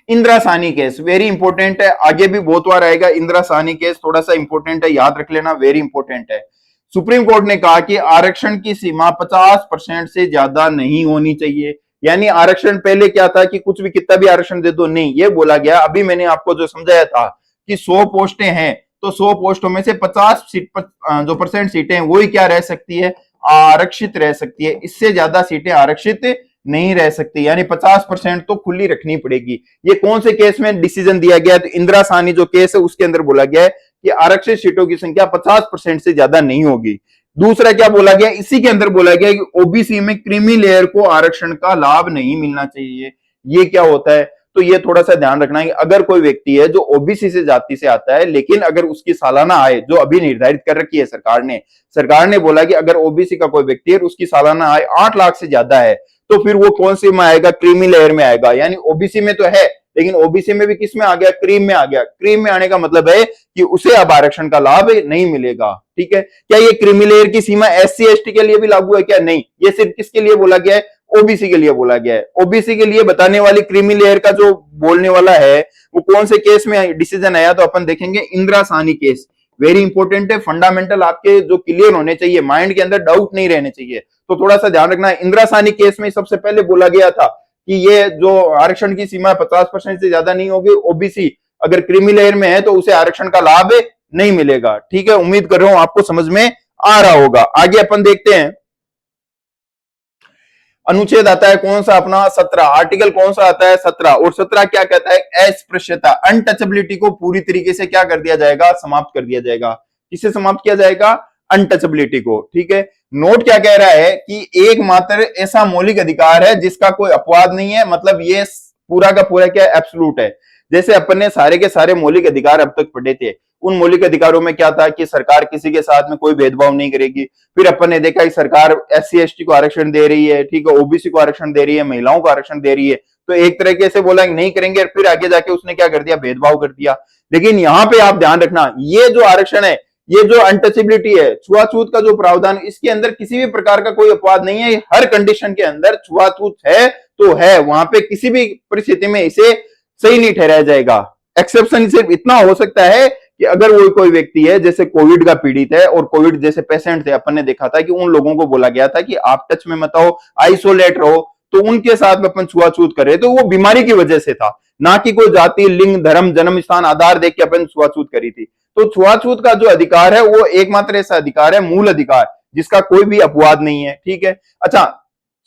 Indira Sahni case very important है, आगे भी बहुत बार आएगा। इंदिरा साहनी केस थोड़ा सा इंपॉर्टेंट है, याद रख लेना, वेरी इंपॉर्टेंट है। सुप्रीम कोर्ट ने कहा कि आरक्षण की सीमा 50% से ज्यादा नहीं होनी चाहिए। यानी आरक्षण पहले क्या था कि कुछ भी कितना भी आरक्षण दे दो, नहीं, ये बोला गया अभी मैंने आपको जो समझाया था कि 100 पोस्टें हैं तो 100 पोस्टों में से 50 सीट जो % सीटें वही क्या रह सकती है, आरक्षित रह सकती है। इससे ज्यादा सीटें आरक्षित नहीं रह सकती, यानी 50% तो खुली रखनी पड़ेगी। ये कौन से केस में डिसीजन दिया गया, तो इंदिरा साहनी जो केस है उसके अंदर बोला गया है कि आरक्षित सीटों की संख्या 50% से ज्यादा नहीं होगी। दूसरा क्या बोला गया, इसी के अंदर बोला गया कि ओबीसी में क्रीमी लेयर को आरक्षण का लाभ नहीं मिलना चाहिए। ये क्या होता है, तो ये थोड़ा सा ध्यान रखना है। अगर कोई व्यक्ति है जो ओबीसी से जाति से आता है, लेकिन अगर उसकी सालाना आय जो अभी निर्धारित कर रखी है सरकार ने बोला कि अगर ओबीसी का कोई व्यक्ति है उसकी सालाना आय 8 लाख से ज्यादा है तो फिर वो कौन सी में आएगा, क्रीमी लेयर में आएगा। यानी ओबीसी में तो है लेकिन ओबीसी में भी किस में आ गया, क्रीम में आ गया। क्रीम में आने का मतलब है कि उसे अब आरक्षण का लाभ नहीं मिलेगा। ठीक है, क्या ये क्रीमी लेयर की सीमा SC ST के लिए भी लागू है क्या, नहीं, ये सिर्फ किसके लिए बोला गया है, ओबीसी के लिए बोला गया है। ओबीसी के लिए बताने वाली क्रीमी लेयर का जो बोलने वाला है वो कौन से केस में डिसीजन आया, तो अपन देखेंगे Indira Sahni case. Very important है, फंडामेंटल आपके जो क्लियर होने चाहिए, माइंड के अंदर डाउट नहीं रहने चाहिए, तो थोड़ा सा ध्यान रखना है। इंदिरा साहनी केस में सबसे पहले बोला गया था कि ये जो आरक्षण की सीमा 50% से ज्यादा नहीं होगी, ओबीसी अगर क्रीमी लेयर में है तो उसे आरक्षण का लाभ नहीं मिलेगा। ठीक है, उम्मीद कर रहा हूं आपको समझ में आ रहा होगा। आगे अपन देखते हैं, अनुच्छेद आता है कौन सा अपना, 17। आर्टिकल कौन सा आता है, 17। और 17 क्या कहता है, अस्पृश्यता, अनटचेबिलिटी को पूरी तरीके से क्या कर दिया जाएगा, समाप्त कर दिया जाएगा। किसे समाप्त किया जाएगा, अनटचेबिलिटी को। ठीक है, नोट क्या कह रहा है कि एकमात्र ऐसा मौलिक अधिकार है जिसका कोई अपवाद नहीं है, मतलब ये पूरा का पूरा क्या एब्सोल्यूट है। जैसे अपन ने सारे के सारे मौलिक अधिकार अब तक पढ़े थे, उन मौलिक अधिकारों में क्या था कि सरकार किसी के साथ में कोई भेदभाव नहीं करेगी। फिर अपन ने देखा कि सरकार SC ST को आरक्षण दे रही है, ठीक है, ओबीसी को आरक्षण दे रही है, महिलाओं को आरक्षण दे रही है, तो एक तरीके से बोला नहीं करेंगे, फिर आगे जाके उसने क्या कर दिया, भेदभाव कर दिया। लेकिन यहाँ पे आप ध्यान रखना, ये जो आरक्षण है, ये जो अनटचेबिलिटी है, छुआछूत का जो प्रावधान, इसके अंदर किसी भी प्रकार का कोई अपवाद नहीं है। हर कंडीशन के अंदर छुआछूत है तो है, वहां पे किसी भी परिस्थिति में इसे सही नहीं ठहराया जाएगा। एक्सेप्शन सिर्फ इतना हो सकता है कि अगर वो कोई व्यक्ति है जैसे कोविड का पीड़ित है और कोविड जैसे पेशेंट थे, अपन ने देखा था कि उन लोगों को बोला गया था कि आप टच में मत आओ, आइसोलेट रहो, तो उनके साथ में अपन छुआछूत कर रहे तो वो बीमारी की वजह से था, ना कि कोई जाति, लिंग, धर्म, जन्म स्थान आधार देख के अपन छुआछूत करी थी। तो छुआछूत का जो अधिकार है वो एकमात्र ऐसा अधिकार है, मूल अधिकार, जिसका कोई भी अपवाद नहीं है। ठीक है, अच्छा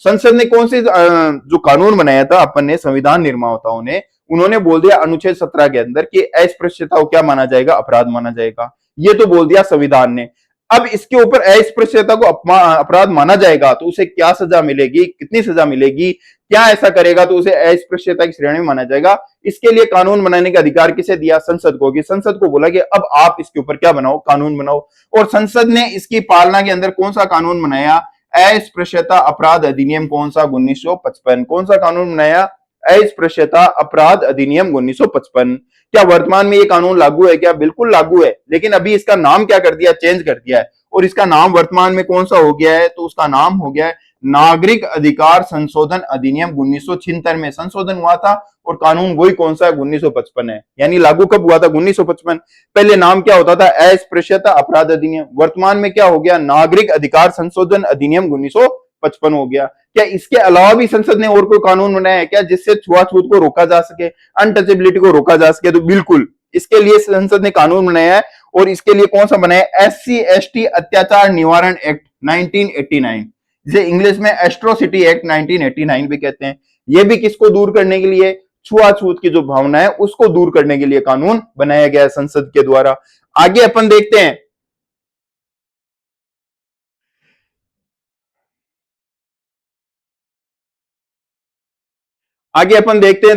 संसद ने कौन से जो कानून बनाया था अपन ने, संविधान निर्माताओं ने, उन्होंने बोल दिया अनुच्छेद 17 के अंदर कि अस्पृश्यता को क्या माना जाएगा, अपराध माना जाएगा। ये तो बोल दिया संविधान ने। अब इसके ऊपर अस्पृश्यता को अपराध माना जाएगा तो उसे क्या सजा मिलेगी, कितनी सजा मिलेगी, क्या ऐसा करेगा तो उसे अस्पृश्यता की श्रेणी में माना जाएगा। इसके लिए कानून बनाने का अधिकार किसे दिया? संसद को। कि संसद को बोला कि अब आप इसके ऊपर क्या बनाओ, कानून बनाओ। और संसद ने इसकी पालना के अंदर कौन सा कानून बनाया? अस्पृश्यता अपराध अधिनियम। कौन सा? 1955। कौन सा कानून बनाया? अस्पृश्यता अपराध अधिनियम 1955। क्या वर्तमान में ये कानून लागू है? क्या बिल्कुल लागू है, लेकिन अभी इसका नाम क्या कर दिया? चेंज कर दिया है। और इसका नाम वर्तमान में कौन सा हो गया है? तो उसका नाम हो गया है नागरिक अधिकार संशोधन अधिनियम 1976 में संशोधन हुआ था। और कानून वही कौन सा है? 1955 है। यानी लागू कब हुआ था? 1955। पहले नाम क्या होता था? अस्पृश्यता अपराध अधिनियम। वर्तमान में क्या हो गया? नागरिक अधिकार संशोधन अधिनियम 1955 हो गया। क्या इसके अलावा भी संसद ने और कोई कानून बनाया है क्या, जिससे छुआछूत को रोका जा सके, अनटचेबिलिटी को रोका जा सके? तो बिल्कुल, इसके लिए संसद ने कानून बनाया है। और इसके लिए कौन सा बनाया है? SC/ST अत्याचार निवारण एक्ट 1989, जिसे इंग्लिश में एट्रोसिटी एक्ट 1989 भी कहते हैं। यह भी किसको दूर करने के लिए? छुआछूत की जो भावना है उसको दूर करने के लिए कानून बनाया गया है संसद के द्वारा। आगे अपन देखते हैं,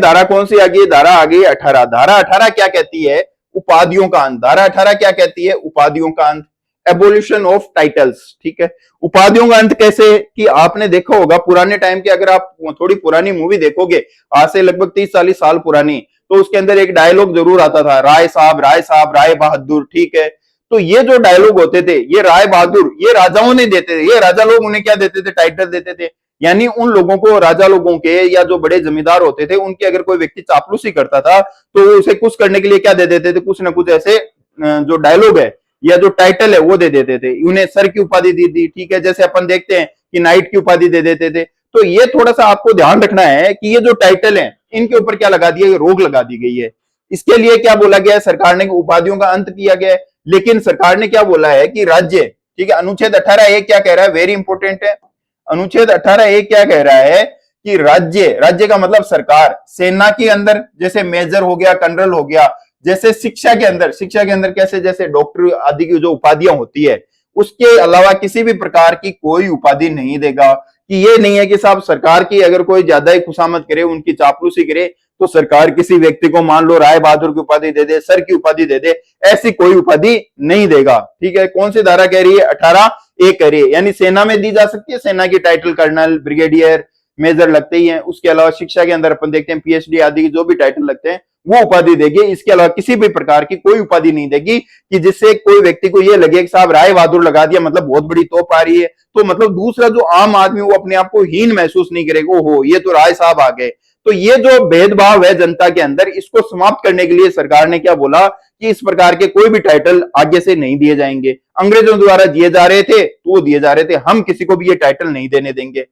धारा कौन सी आ गई? धारा आ गई 18। धारा 18 क्या कहती है? उपाधियों का अंत। धारा 18 क्या कहती है? उपाधियों का अंत, एबोल्यूशन ऑफ टाइटल्स। ठीक है, उपाधियों का अंत कैसे? कि आपने देखा होगा पुराने टाइम के, अगर आप थोड़ी पुरानी मूवी देखोगे, आज से लगभग 30-40 साल पुरानी, तो उसके अंदर एक डायलॉग जरूर आता था, राय साहब, राय साहब, राय बहादुर। ठीक है, तो ये जो डायलॉग होते थे, ये राय बहादुर ये राजाओं ने देते थे। ये राजा लोग उन्हें क्या देते थे? टाइटल देते थे। यानी उन लोगों को, राजा लोगों के या जो बड़े जमींदार होते थे, उनके अगर कोई व्यक्ति चापलूसी करता था तो उसे कुछ करने के लिए क्या दे देते थे? कुछ ना कुछ ऐसे जो डायलॉग है या जो टाइटल है वो दे देते थे। उन्हें सर की उपाधि दी थी। ठीक है, जैसे अपन देखते हैं कि नाइट की उपाधि दे देते थे। तो ये थोड़ा सा आपको ध्यान रखना है कि ये जो टाइटल है इनके ऊपर क्या लगा दिया? रोक लगा दी गई है। इसके लिए क्या बोला गया है? सरकार ने उपाधियों का अंत किया गया है। लेकिन सरकार ने क्या बोला है कि राज्य, ठीक है, अनुच्छेद 18 क्या कह रहा है? वेरी इंपोर्टेंट है। अनुच्छेद 18 क्या कह रहा है कि राज्य, राज्य का मतलब सरकार, सेना के अंदर जैसे मेजर हो गया, कर्नल हो गया, जैसे शिक्षा के अंदर, शिक्षा के अंदर कैसे जैसे डॉक्टर आदि की जो उपाधियां होती है, उसके अलावा किसी भी प्रकार की कोई उपाधि नहीं देगा। कि ये नहीं है कि साहब सरकार की अगर कोई ज्यादा ही खुशामद करे, उनकी चापलूसी करे, तो सरकार किसी व्यक्ति को मान लो राय बहादुर की उपाधि दे दे, सर की उपाधि दे दे, ऐसी कोई उपाधि नहीं देगा। ठीक है, कौन सी धारा कह रही है? 18 कह रही है। यानी सेना में दी जा सकती है, सेना की टाइटल कर्नल, ब्रिगेडियर, मेजर लगते ही हैं। उसके अलावा शिक्षा के अंदर अपन देखते हैं PhD आदि की जो भी टाइटल लगते हैं वो उपाधि देगी। इसके अलावा किसी भी प्रकार की कोई उपाधि नहीं देगी कि जिससे कोई व्यक्ति को यह लगे कि साहब राय बहादुर लगा दिया मतलब बहुत बड़ी तोप आ रही है, तो मतलब दूसरा जो आम आदमी वो अपने आप को हीन महसूस नहीं करेगा, ओहो ये तो राय साहब आ गए। तो ये जो भेदभाव है जनता के अंदर, इसको समाप्त करने के लिए सरकार ने क्या बोला कि इस प्रकार के कोई भी टाइटल आगे से नहीं दिए जाएंगे। अंग्रेजों द्वारा दिए जा रहे थे तो वो दिए जा रहे थे, हम किसी को भी ये टाइटल नहीं देने देंगे।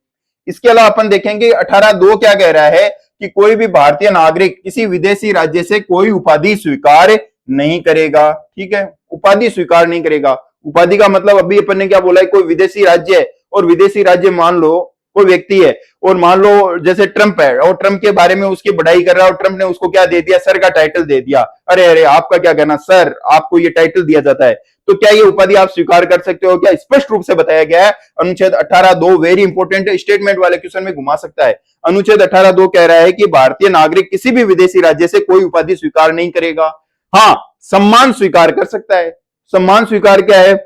इसके अलावा अपन देखेंगे 18(2) क्या कह रहा है कि कोई भी भारतीय नागरिक किसी विदेशी राज्य से कोई उपाधि स्वीकार नहीं करेगा। ठीक है, उपाधि स्वीकार नहीं करेगा। उपाधि का मतलब अभी अपन ने क्या बोला है? कोई विदेशी राज्य है और विदेशी राज्य मान लो कोई व्यक्ति है, और मान लो जैसे ट्रंप है और ट्रंप के बारे में उसकी बढ़ाई कर रहा है और ट्रंप ने उसको क्या दे दिया? सर का टाइटल दे दिया। अरे अरे आपका क्या कहना सर, आपको ये टाइटल दिया जाता है, तो क्या ये उपाधि आप स्वीकार कर सकते हो क्या? स्पष्ट रूप से बताया गया है अनुच्छेद 18(2), वेरी इंपोर्टेंट है, स्टेटमेंट वाले क्वेश्चन में घुमा सकता है। अनुच्छेद 18(2) कह रहा है कि भारतीय नागरिक किसी भी विदेशी राज्य से कोई उपाधि स्वीकार नहीं करेगा। हाँ, सम्मान स्वीकार कर सकता है। सम्मान स्वीकार क्या है?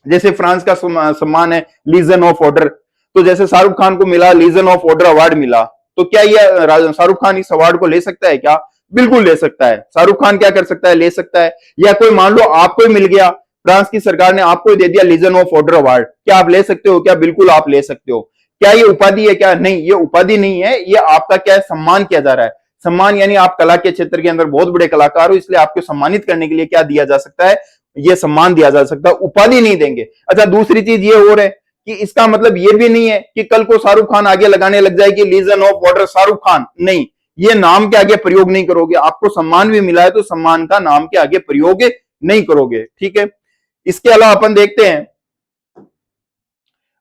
जैसे फ्रांस का सम्मान है लीजन ऑफ ऑर्डर, तो जैसे शाहरुख खान को मिला लीजन ऑफ ऑर्डर अवार्ड मिला, तो क्या ये शाहरुख खान इस अवार्ड को ले सकता है क्या? बिल्कुल ले सकता है। शाहरुख खान क्या कर सकता है? ले सकता है। या कोई मान लो आपको मिल गया, फ्रांस की सरकार ने आपको दे दिया लीजन ऑफ ऑर्डर अवार्ड, क्या आप ले सकते हो क्या? बिल्कुल आप ले सकते हो। क्या ये उपाधि है क्या? नहीं, ये उपाधि नहीं है, ये आपका क्या है? सम्मान किया जा रहा है। सम्मान यानी आप कला के क्षेत्र के अंदर बहुत बड़े कलाकार हो, इसलिए आपको सम्मानित करने के लिए क्या दिया जा सकता है? ये सम्मान दिया जा सकता है, उपाधि नहीं देंगे। अच्छा, दूसरी चीज ये हो रहा है कि इसका मतलब ये भी नहीं है कि कल को शाहरुख खान आगे लगाने लग जाए कि legion of order Shahrukh Khan, नहीं, ये नाम के आगे प्रयोग नहीं करोगे। आपको सम्मान भी मिला है तो सम्मान का नाम के आगे प्रयोग नहीं करोगे। ठीक है, इसके अलावा अपन देखते हैं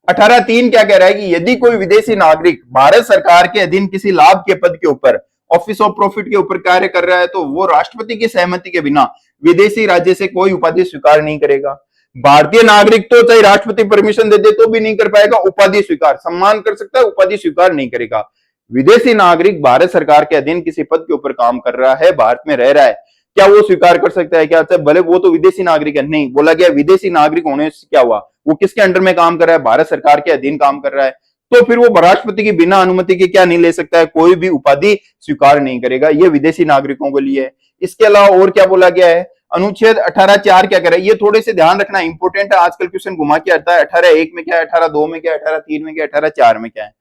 18(3) क्या कह रहा है कि यदि कोई विदेशी नागरिक भारत सरकार के अधीन किसी लाभ के पद के ऊपर, ऑफिस ऑफ प्रॉफिट के ऊपर कार्य कर रहा है, तो वो राष्ट्रपति की सहमति के बिना विदेशी राज्य से कोई उपाधि स्वीकार नहीं करेगा। भारतीय नागरिक तो चाहे राष्ट्रपति परमिशन दे दे तो भी नहीं कर पाएगा। उपाधि स्वीकार, सम्मान कर सकता है, उपाधि स्वीकार नहीं करेगा। विदेशी नागरिक भारत सरकार के अधीन किसी पद के ऊपर काम कर रहा है, भारत में रह रहा है, क्या वो स्वीकार कर सकता है? क्या भले वो तो विदेशी नागरिक है, नहीं बोला गया विदेशी नागरिक होने से क्या हुआ, वो किसके अंडर में काम कर रहा है? भारत सरकार के अधीन काम कर रहा है। तो फिर वो राष्ट्रपति की बिना अनुमति के क्या नहीं ले सकता है? कोई भी उपाधि स्वीकार नहीं करेगा। ये विदेशी नागरिकों के लिए है। इसके अलावा और क्या बोला गया है? अनुच्छेद 18(4) क्या करे, ये थोड़े से ध्यान रखना इंपॉर्टेंट है, आजकल क्वेश्चन घुमा के आता है। 18(1) में क्या है, 18(2) में क्या है, 18(3) में क्या है, 18(4) में क्या है?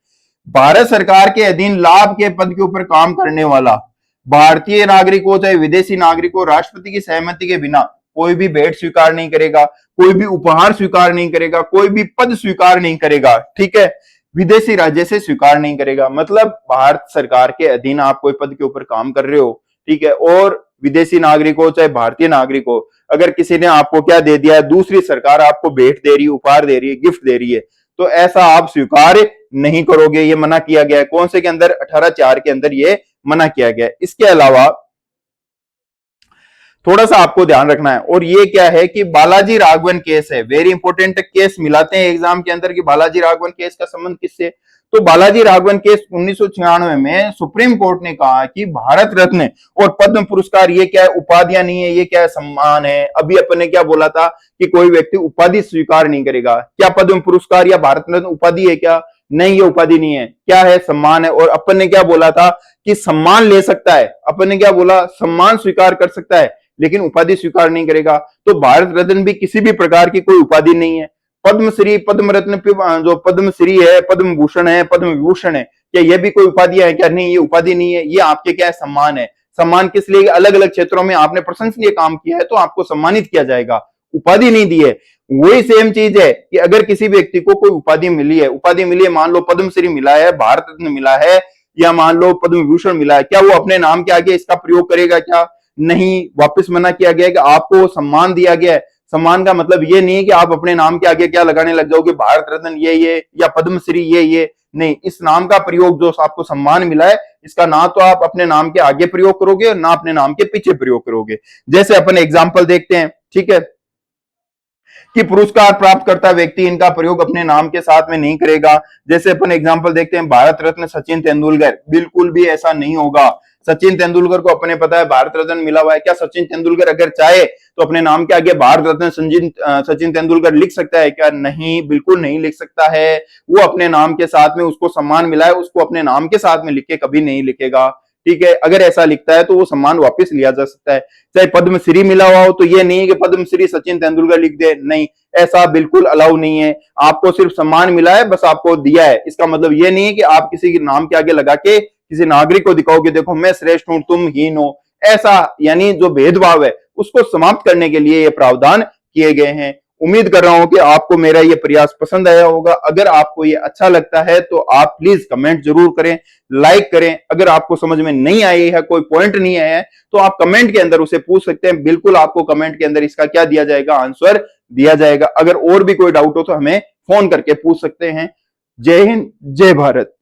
भारत सरकार के अधीन लाभ के पद के ऊपर काम करने वाला भारतीय नागरिक हो चाहे विदेशी नागरिक हो, राष्ट्रपति की सहमति के बिना कोई भी भेंट स्वीकार नहीं करेगा, कोई भी उपहार स्वीकार नहीं करेगा, कोई भी पद स्वीकार नहीं करेगा। ठीक है, विदेशी राज्य से स्वीकार नहीं करेगा। मतलब भारत सरकार के अधीन आप कोई पद के ऊपर काम कर रहे हो, ठीक है, और विदेशी नागरिक हो चाहे भारतीय नागरिक हो, अगर किसी ने आपको क्या दे दिया है, दूसरी सरकार आपको भेंट दे रही है, उपहार दे रही है, गिफ्ट दे रही है, तो ऐसा आप स्वीकार नहीं करोगे। ये मना किया गया है। कौन से के अंदर? 18(4) के अंदर ये मना किया गया है। इसके अलावा थोड़ा सा आपको ध्यान रखना है, और ये क्या है कि बालाजी राघवन केस है, वेरी इंपॉर्टेंट केस मिलाते हैं एग्जाम के अंदर कि बालाजी राघवन केस का संबंध किससे। तो बालाजी राघवन केस 1996 में सुप्रीम कोर्ट ने कहा कि भारत रत्न और पद्म पुरस्कार ये क्या है? उपाधियां नहीं है, ये क्या है? सम्मान है। अभी अपन ने क्या बोला था कि कोई व्यक्ति उपाधि स्वीकार नहीं करेगा। क्या पद्म पुरस्कार या भारत रत्न उपाधि है क्या? नहीं, ये उपाधि नहीं है। क्या है? सम्मान है। और अपन ने क्या बोला था कि सम्मान ले सकता है, अपन ने क्या बोला? सम्मान स्वीकार कर सकता है, लेकिन उपाधि स्वीकार नहीं करेगा। तो भारत रत्न भी किसी भी प्रकार की कोई उपाधि नहीं है। पद्मश्री, पद्म रत्न, जो पद्मश्री है, पद्म भूषण है, पद्म विभूषण है, क्या ये भी कोई उपाधि है क्या? नहीं, ये उपाधि नहीं है। ये आपके क्या है? सम्मान है। सम्मान किस लिए? अलग अलग क्षेत्रों में आपने प्रशंसनीय काम किया है तो आपको सम्मानित किया जाएगा, उपाधि नहीं दी है। वही सेम चीज है कि अगर किसी व्यक्ति को कोई उपाधि मिली है, उपाधि मिली है, मान लो पद्मश्री मिला है, भारत रत्न मिला है, या मान लो पद्म विभूषण मिला है, क्या वो अपने नाम के आगे इसका प्रयोग करेगा क्या? नहीं, वापस मना किया गया है कि आपको सम्मान दिया गया है। सम्मान का मतलब ये नहीं है कि आप अपने नाम के आगे क्या लगाने लग जाओगे, भारत रत्न ये या पद्मश्री ये नहीं। इस नाम का प्रयोग, जो आपको सम्मान मिला है, इसका ना तो आप अपने नाम के आगे प्रयोग करोगे और ना अपने नाम के पीछे प्रयोग करोगे। जैसे अपन एग्जाम्पल देखते हैं, ठीक है, कि पुरस्कार प्राप्त करता व्यक्ति इनका प्रयोग अपने नाम के साथ में नहीं करेगा। जैसे अपन एग्जांपल देखते हैं, भारत रत्न सचिन तेंदुलकर, बिल्कुल भी ऐसा नहीं होगा। सचिन तेंदुलकर को अपने पता है भारत रत्न मिला हुआ है, क्या सचिन तेंदुलकर अगर चाहे तो अपने नाम के आगे भारत रत्न सचिन तेंदुलकर लिख सकता है क्या? नहीं, बिल्कुल नहीं लिख सकता है। वो अपने नाम के साथ में, उसको सम्मान मिला है, उसको अपने नाम के साथ में लिख के कभी नहीं लिखेगा। ठीक है, अगर ऐसा लिखता है तो वो सम्मान वापस लिया जा सकता है। चाहे पद्मश्री मिला हुआ हो तो ये नहीं कि पद्मश्री सचिन तेंदुलकर लिख दे, नहीं, ऐसा बिल्कुल अलाउ नहीं है। आपको सिर्फ सम्मान मिला है, बस आपको दिया है, इसका मतलब ये नहीं है कि आप किसी के नाम के आगे लगा के किसी नागरिक को दिखाओगे देखो मैं श्रेष्ठ हूं तुम हीन हो। ऐसा यानी जो भेदभाव है उसको समाप्त करने के लिए ये प्रावधान किए गए हैं। उम्मीद कर रहा हूं कि आपको मेरा ये प्रयास पसंद आया होगा। अगर आपको ये अच्छा लगता है तो आप प्लीज कमेंट जरूर करें, लाइक करें। अगर आपको समझ में नहीं आई है, कोई पॉइंट नहीं आया है, तो आप कमेंट के अंदर उसे पूछ सकते हैं। बिल्कुल आपको कमेंट के अंदर इसका क्या दिया जाएगा? आंसर दिया जाएगा। अगर और भी कोई डाउट हो तो हमें फोन करके पूछ सकते हैं। जय हिंद, जय भारत।